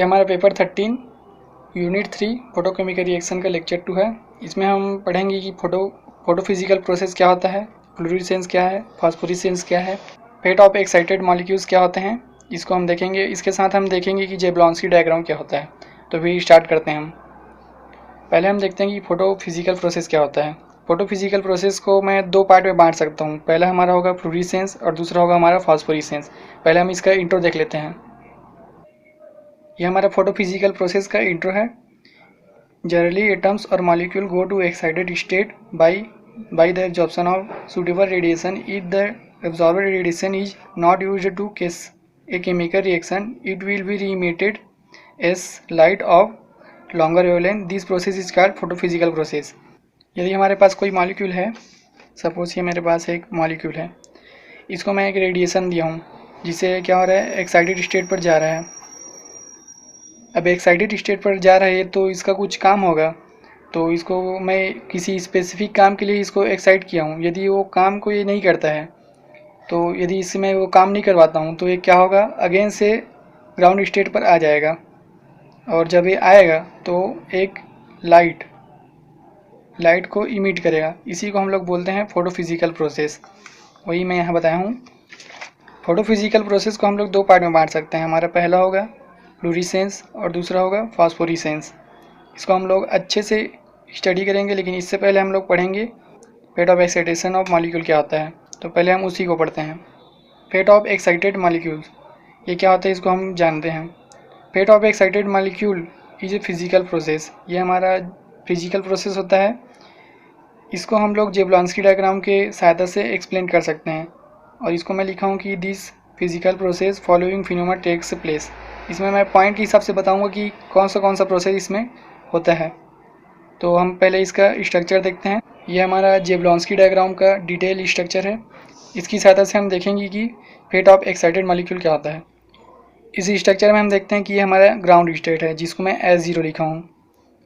ये हमारा paper 13 unit 3 photochemical reaction का लेक्चर 2 है। इसमें हम पढ़ेंगे कि फोटोफिजिकल प्रोसेस क्या होता है, फ्लोरेसेंस क्या है, फास्फोरेसेंस क्या है, फेट ऑफ एक्साइटेड मॉलिक्यूल्स क्या होते हैं, इसको हम देखेंगे। इसके साथ हम देखेंगे कि जेब्लॉन्स्की डायग्राम क्या होता है। तो फिर स्टार्ट करते हैं हम। पहले हम देखते हैं कि फोटोफिजिकल प्रोसेस क्या होता है। फोटोफिजिकल प्रोसेस को मैं दो पार्ट में बांट सकता हूँ। पहला हमारा होगा फ्लोरेसेंस और दूसरा होगा हमारा फास्फोरेसेंस। पहले हम इसका इंट्रो देख लेते हैं। ये हमारा फोटोफिजिकल प्रोसेस का इंट्रो है। जनरली एटम्स और molecule go to excited state by the absorption of suitable radiation. If the absorbed radiation is not used to cause a chemical reaction, it will be emitted as light of longer wavelength. This process is called photophysical process. यदि हमारे पास कोई molecule है, suppose ये मेरे पास एक molecule है, इसको मैं एक रेडिएशन दिया हूँ जिससे क्या हो रहा है, एक्साइटेड स्टेट पर जा रहा है। अब एक्साइटेड स्टेट पर जा रहा है तो इसका कुछ काम होगा, तो इसको मैं किसी स्पेसिफिक काम के लिए इसको एक्साइट किया हूँ। यदि वो काम को ये नहीं करता है, तो यदि इसमें वो काम नहीं करवाता हूँ, तो ये क्या होगा, अगेन से ग्राउंड स्टेट पर आ जाएगा। और जब ये आएगा तो एक लाइट को इमिट करेगा। इसी को हम लोग बोलते हैं फोटोफिजिकल प्रोसेस। वही मैं यहाँ बताया हूँ। फोटोफिजिकल प्रोसेस को हम लोग दो पार्ट में बांट सकते हैं। हमारा पहला होगा फ्लोरेसेंस और दूसरा होगा फास्फोरेसेंस। इसको हम लोग अच्छे से स्टडी करेंगे, लेकिन इससे पहले हम लोग पढ़ेंगे fate of excitation of molecule क्या होता है। तो पहले हम उसी को पढ़ते हैं। फेट ऑफ एक्साइटेड मॉलिक्यूल्स ये क्या होता है, इसको हम जानते हैं। Fate of excited molecule is a physical process. ये हमारा फिजिकल प्रोसेस होता है। इसको हम लोग जेब्लॉन्स्की डायग्राम के सहायता से एक्सप्लेन कर सकते हैं। और इसको मैं लिखा हूँ कि this physical process following phenomena takes place. इसमें मैं पॉइंट के हिसाब से बताऊँगा कि कौन सा प्रोसेस इसमें होता है। तो हम पहले इसका स्ट्रक्चर देखते हैं। ये हमारा जेब्लॉन्स्की डायग्राम का डिटेल स्ट्रक्चर है। इसकी सहायता से हम देखेंगे कि फेट ऑफ एक्साइटेड मॉलिक्यूल क्या होता है। इस स्ट्रक्चर में हम देखते हैं कि ये हमारा ग्राउंड स्टेट है, जिसको मैं S0 लिखा हूँ।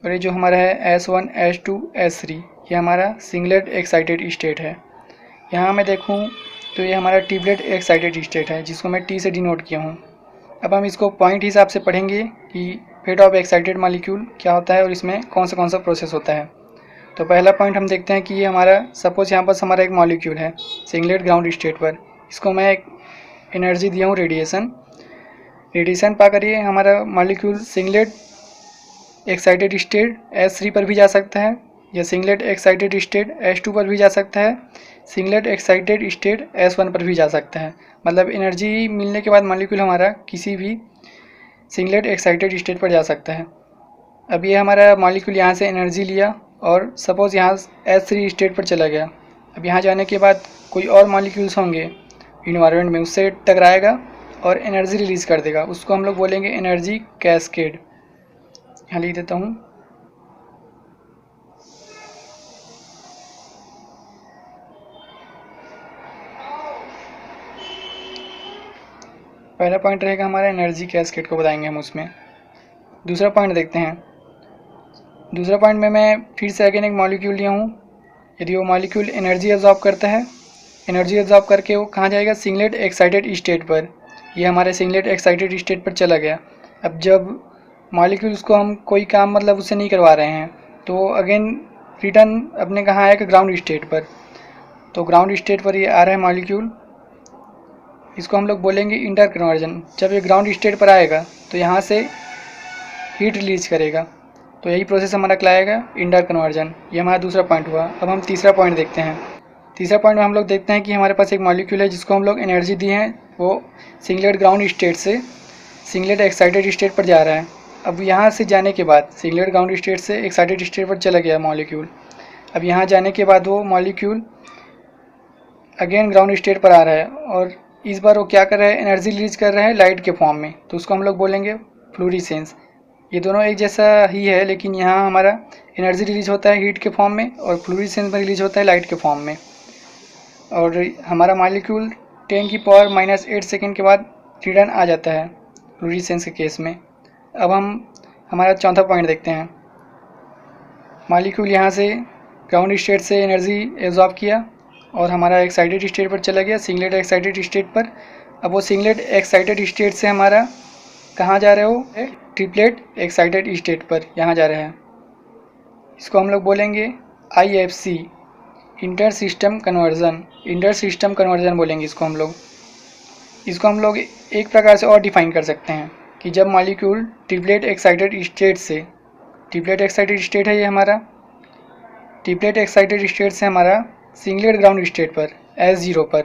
और ये जो हमारा है S1, S2, S3, ये हमारा सिंगलेट एक्साइटेड स्टेट है। यहाँ मैं देखूँ तो ये हमारा ट्रिपलेट एक्साइटेड स्टेट है, जिसको मैं T से डिनोट किया हूँ। अब हम इसको पॉइंट हिसाब से पढ़ेंगे कि फेट ऑफ एक्साइटेड मॉलिक्यूल क्या होता है और इसमें कौन सा प्रोसेस होता है। तो पहला पॉइंट हम देखते हैं कि ये हमारा, सपोज यहाँ पर हमारा एक मॉलिक्यूल है सिंगलेट ग्राउंड स्टेट पर। इसको मैं एक एनर्जी दिया हूँ रेडिएशन पाकर ये हमारा molecule singlet excited state S3 पर भी जा सकता है, या सिंगलेट एक्साइटेड स्टेट S2 पर भी जा सकता है, सिंगलेट एक्साइटेड स्टेट S1 पर भी जा सकता है। मतलब एनर्जी मिलने के बाद मॉलिक्यूल हमारा किसी भी सिंगलेट एक्साइटेड स्टेट पर जा सकता है। अब ये हमारा मॉलिक्यूल यहाँ से एनर्जी लिया और सपोज़ यहाँ S3 स्टेट पर चला गया। अब यहाँ जाने के बाद कोई और मॉलिक्यूल्स होंगे इन्वायरमेंट में, उससे टकराएगा और एनर्जी रिलीज़ कर देगा। उसको हम लोग बोलेंगे एनर्जी कैस्केड। यहाँ लिख देता हूँ। पहला पॉइंट रहेगा हमारा एनर्जी कैस्केड को बताएंगे हम उसमें। दूसरा पॉइंट देखते हैं। दूसरा पॉइंट में मैं फिर से अगेन एक मॉलिक्यूल लिया हूँ। यदि वो मॉलिक्यूल एनर्जी एब्जॉर्ब करता है, एनर्जी एब्जॉर्ब करके वो कहाँ जाएगा, सिंगलेट एक्साइटेड स्टेट पर। ये हमारे सिंगलेट एक्साइटेड स्टेट पर चला गया। अब जब मॉलिक्यूल्स को हम कोई काम मतलब उससे नहीं करवा रहे हैं, तो अगेन रिटर्न अपने कहाँ आएगा, ग्राउंड स्टेट पर। तो ग्राउंड स्टेट पर ये आ रहा है मॉलिक्यूल, इसको हम लोग बोलेंगे इंटर कन्वर्जन। जब ये ग्राउंड स्टेट पर आएगा तो यहाँ से हीट रिलीज करेगा, तो यही प्रोसेस हमारा कहलाएगा इंटर कन्वर्जन। ये हमारा दूसरा पॉइंट हुआ। अब हम तीसरा पॉइंट देखते हैं। तीसरा पॉइंट में हम लोग देखते हैं कि हमारे पास एक मॉलिक्यूल है जिसको हम लोग एनर्जी दी है, वो सिंगलेट ग्राउंड स्टेट से सिंगलेट एक्साइटेड स्टेट पर जा रहा है। अब यहाँ से जाने के बाद सिंगलेट ग्राउंड स्टेट से एक्साइटेड स्टेट पर चला गया मॉलिक्यूल। अब यहाँ जाने के बाद वो मॉलिक्यूल अगेन ग्राउंड स्टेट पर आ रहा है और इस बार वो क्या कर रहा है, एनर्जी रिलीज कर रहा है लाइट के फॉर्म में। तो उसको हम लोग बोलेंगे फ्लोरेसेंस। ये दोनों एक जैसा ही है, लेकिन यहाँ हमारा एनर्जी रिलीज होता है हीट के फॉर्म में और फ्लोरेसेंस में रिलीज होता है लाइट के फॉर्म में। और हमारा मॉलिक्यूल 10⁻⁻8 सेकेंड के बाद रिटर्न आ जाता है फ्लोरेसेंस के केस में। अब हम हमारा चौथा पॉइंट देखते हैं। मॉलिक्यूल यहाँ से ग्राउंड स्टेट से एनर्जी एब्जॉर्ब किया और हमारा एक्साइटेड स्टेट पर चला गया, सिंगलेट एक्साइटेड स्टेट पर। अब वो सिंगलेट एक्साइटेड स्टेट से हमारा कहाँ जा रहे हो? ट्रिपलेट एक्साइटेड स्टेट पर यहाँ जा रहे हैं। इसको हम लोग बोलेंगे IFC, inter system conversion. Inter system conversion बोलेंगे इसको हम लोग। इसको हम लोग एक प्रकार से और डिफाइन कर सकते हैं कि जब मॉलिक्यूल ट्रिपलेट एक्साइटेड स्टेट से, ट्रिपलेट एक्साइटेड स्टेट है ये हमारा, ट्रिपलेट एक्साइटेड स्टेट से हमारा सिंगलेट ग्राउंड स्टेट पर S0 पर,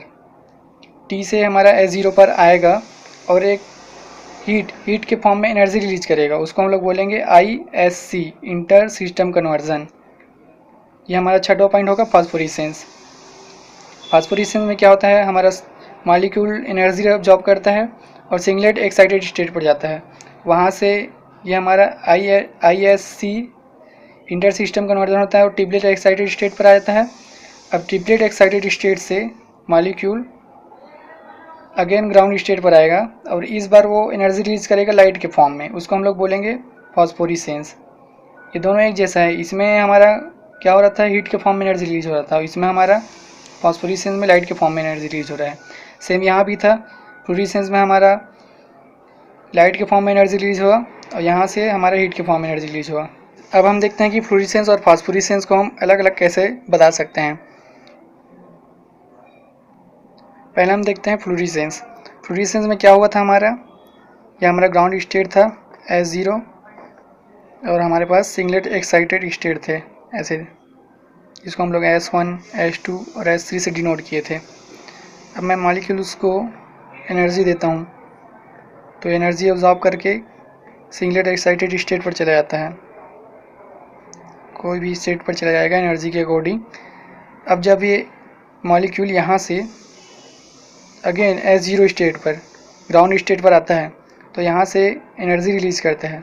T से हमारा S0 पर आएगा और एक हीट के फॉर्म में एनर्जी रिलीज करेगा, उसको हम लोग बोलेंगे ISC, इंटर सिस्टम कन्वर्जन। ये हमारा छठवां पॉइंट होगा फास्फोरेसेंस। फास्फोरेसेंस में क्या होता है, हमारा मॉलिक्यूल एनर्जी अब्जॉर्ब करता है और सिंगलेट एक्साइटेड स्टेट पर जाता है। वहाँ से ये हमारा ISC, इंटर सिस्टम कन्वर्जन होता है और ट्रिपलेट एक्साइटेड स्टेट पर आ जाता है। अब ट्रिपलेट एक्साइटेड स्टेट से मॉलिक्यूल अगेन ग्राउंड स्टेट पर आएगा और इस बार वो एनर्जी रिलीज करेगा लाइट के फॉर्म में, उसको हम लोग बोलेंगे फास्फोरेसेंस। ये दोनों एक जैसा है। इसमें हमारा क्या हो रहा था, हीट के फॉर्म में एनर्जी रिलीज हो रहा था, इसमें हमारा फास्फोरेसेंस में लाइट के फॉर्म में एनर्जी रिलीज हो रहा है। सेम यहाँ भी था, फ्लोरेसेंस में हमारा लाइट के फॉर्म में एनर्जी रिलीज हुआ और यहाँ से हमारा हीट के फॉर्म में एनर्जी रिलीज हुआ। अब हम देखते हैं कि फ्लोरेसेंस और फास्फोरेसेंस को हम अलग अलग कैसे बता सकते हैं। पहले हम देखते हैं फ्लोरेसेंस। फ्लोरेसेंस में क्या हुआ था हमारा, ये हमारा ग्राउंड स्टेट था S0 और हमारे पास सिंगलेट एक्साइटेड स्टेट थे ऐसे, जिसको हम लोग S1, S2 और S3 से डिनोट किए थे। अब मैं मॉलिक्यूल्स को एनर्जी देता हूँ तो एनर्जी अब्जॉर्ब करके सिंगलेट एक्साइटेड स्टेट पर चला जाता है, कोई भी स्टेट पर चला जाएगा एनर्जी के अकॉर्डिंग। अब जब ये मॉलिक्यूल यहाँ से अगेन S0 स्टेट पर, ग्राउंड स्टेट पर आता है तो यहाँ से एनर्जी रिलीज़ करता है,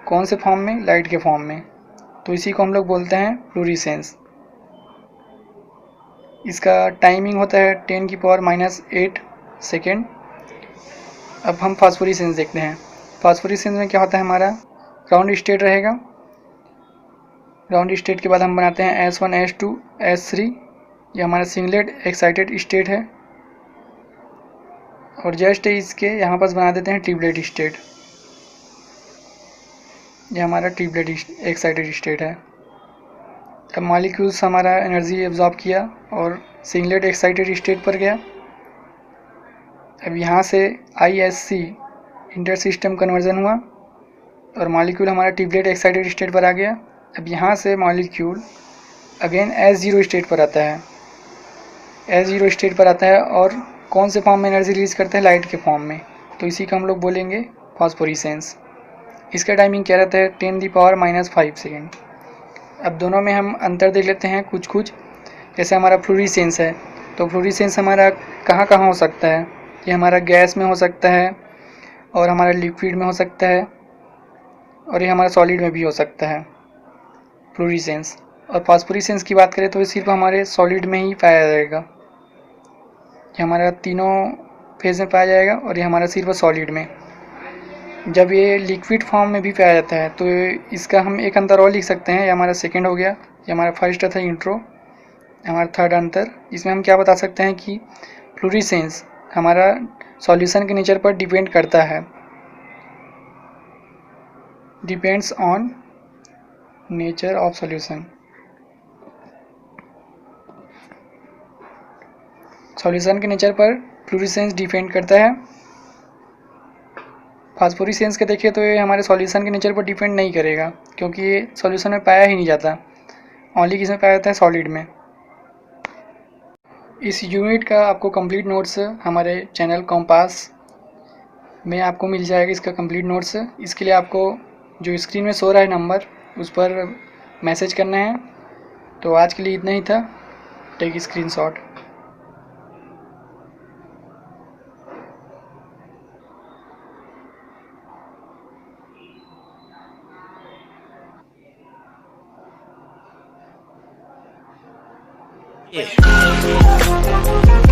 कौन से फॉर्म में, लाइट के फॉर्म में। तो इसी को हम लोग बोलते हैं फ्लोरेसेंस। इसका टाइमिंग होता है 10⁻⁻8 सेकेंड। अब हम फास्फोरेसेंस देखते हैं। फास्फोरेसेंस में क्या होता है, हमारा ग्राउंड स्टेट रहेगा, ग्राउंड स्टेट के बाद हम बनाते हैं S1, S2, S3। ये हमारा सिंगलेट एक्साइटेड स्टेट है और जस्ट इसके यहाँ पास बना देते हैं ट्रिपलेट स्टेट। ये हमारा ट्रिपलेट एक्साइटेड स्टेट है। अब मॉलिक्यूल्स हमारा एनर्जी एब्जॉर्ब किया और सिंगलेट एक्साइटेड स्टेट पर गया। अब यहाँ से ISC, इंटर सिस्टम कन्वर्जन हुआ और मॉलिक्यूल हमारा ट्रिपलेट एक्साइटेड स्टेट पर आ गया। अब यहाँ से मॉलिक्यूल अगेन S0 स्टेट पर आता है, S0 स्टेट पर आता है और कौन से फॉर्म में एनर्जी रिलीज करते हैं, लाइट के फॉर्म में। तो इसी का हम लोग बोलेंगे फास्फोरेसेंस। इसका टाइमिंग क्या रहता है, 10⁻⁻5 सेकेंड। अब दोनों में हम अंतर देख लेते हैं कुछ कुछ। जैसे हमारा फ्लोरेसेंस है तो फ्लोरेसेंस हमारा कहाँ कहाँ हो सकता है, ये हमारा गैस में हो सकता है और हमारा लिक्विड में हो सकता है और ये हमारा सॉलिड में भी हो सकता है फ्लोरेसेंस। और फास्फोरेसेंस की बात करें तो ये सिर्फ हमारे सॉलिड में ही पाया जाएगा, ये हमारा तीनों फेज में पाया जाएगा और ये हमारा सिर्फ सॉलिड में। जब ये लिक्विड फॉर्म में भी पाया जाता है तो इसका हम एक अंतर और लिख सकते हैं, ये हमारा सेकंड हो गया। ये हमारा फर्स्ट था इंट्रो, हमारा थर्ड अंतर। इसमें हम क्या बता सकते हैं कि फ्लोरेसेंस हमारा सॉल्यूशन के नेचर पर डिपेंड करता है, depends on nature of solution. Solution के नेचर पर फ्लोरेसेंस डिपेंड करता है। फास्फोरेसेंस के देखिए तो ये हमारे सॉल्यूशन के नेचर पर डिपेंड नहीं करेगा, क्योंकि ये सॉल्यूशन में पाया ही नहीं जाता, ओनली किस में पाया जाता है, सॉलिड में। इस यूनिट का आपको कंप्लीट नोट्स हमारे चैनल कॉम्पास में आपको मिल जाएगा, इसका कंप्लीट नोट्स। इसके लिए आपको जो स्क्रीन में शो रहा है नंबर, उस पर मैसेज करना है। तो आज के लिए इतना ही था, टेक स्क्रीनशॉट। Yeah.